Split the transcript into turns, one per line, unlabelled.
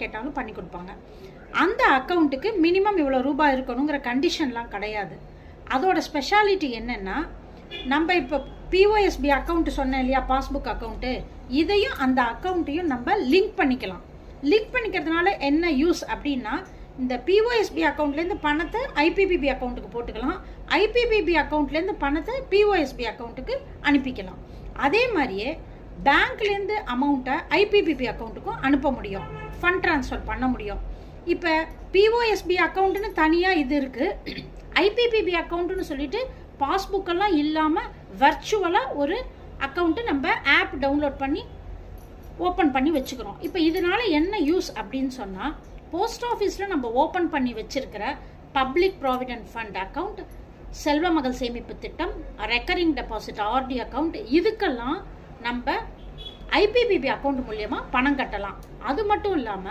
கேட்டாலும் பண்ணி கொடுப்பாங்க. அந்த அக்கௌண்ட்டுக்கு மினிமம் இவ்வளோ ரூபாய் இருக்கணுங்கிற கண்டிஷன்லாம் கிடையாது. அதோட ஸ்பெஷாலிட்டி என்னென்னா, நம்ம இப்போ பிஓஎஸ்பி அக்கௌண்ட்டு சொன்னேன் இல்லையா, பாஸ்புக் அக்கௌண்ட்டு, இதையும் அந்த அக்கௌண்ட்டையும் நம்ம லிங்க் பண்ணிக்கலாம். லிங்க் பண்ணிக்கிறதுனால என்ன யூஸ் அப்படின்னா, இந்த பிஓஎஸ்பி அக்கௌண்ட்லேருந்து பணத்தை ஐபிபிபி அக்கௌண்ட்டுக்கு போட்டுக்கலாம், ஐபிபிபி அக்கௌண்ட்லேருந்து பணத்தை பிஓஎஸ்பி அக்கௌண்ட்டுக்கு அனுப்பிக்கலாம். அதே மாதிரியே பேங்க்லேருந்து அமௌண்ட்டை ஐபிபிபி அக்கௌண்ட்டுக்கும் அனுப்ப முடியும், ஃபண்ட் ட்ரான்ஸ்ஃபர் பண்ண முடியும். இப்போ பிஓஎஸ்பி அக்கௌண்ட்டுன்னு தனியாக இது இருக்குது, ஐபிபிபி அக்கௌண்ட்டுன்னு சொல்லிட்டு பாஸ்புக்கெல்லாம் இல்லாமல் வர்ச்சுவலாக ஒரு அக்கௌண்ட்டு நம்ம ஆப் டவுன்லோட் பண்ணி ஓப்பன் பண்ணி வச்சுக்கிறோம். இப்போ இதனால என்ன யூஸ் அப்படின்னு சொன்னால், போஸ்ட் ஆஃபீஸில் நம்ம ஓப்பன் பண்ணி வச்சிருக்கிற பப்ளிக் ப்ராவிடென்ட் ஃபண்ட் அக்கௌண்ட், செல்வ மகள் சேமிப்பு திட்டம், ரெக்கரிங் டெபாசிட் ஆர்டி அக்கௌண்ட், இதுக்கெல்லாம் நம்ம ஐபிபிபி அக்கௌண்ட் மூலியமாக பணம் கட்டலாம். அது மட்டும் இல்லாமல்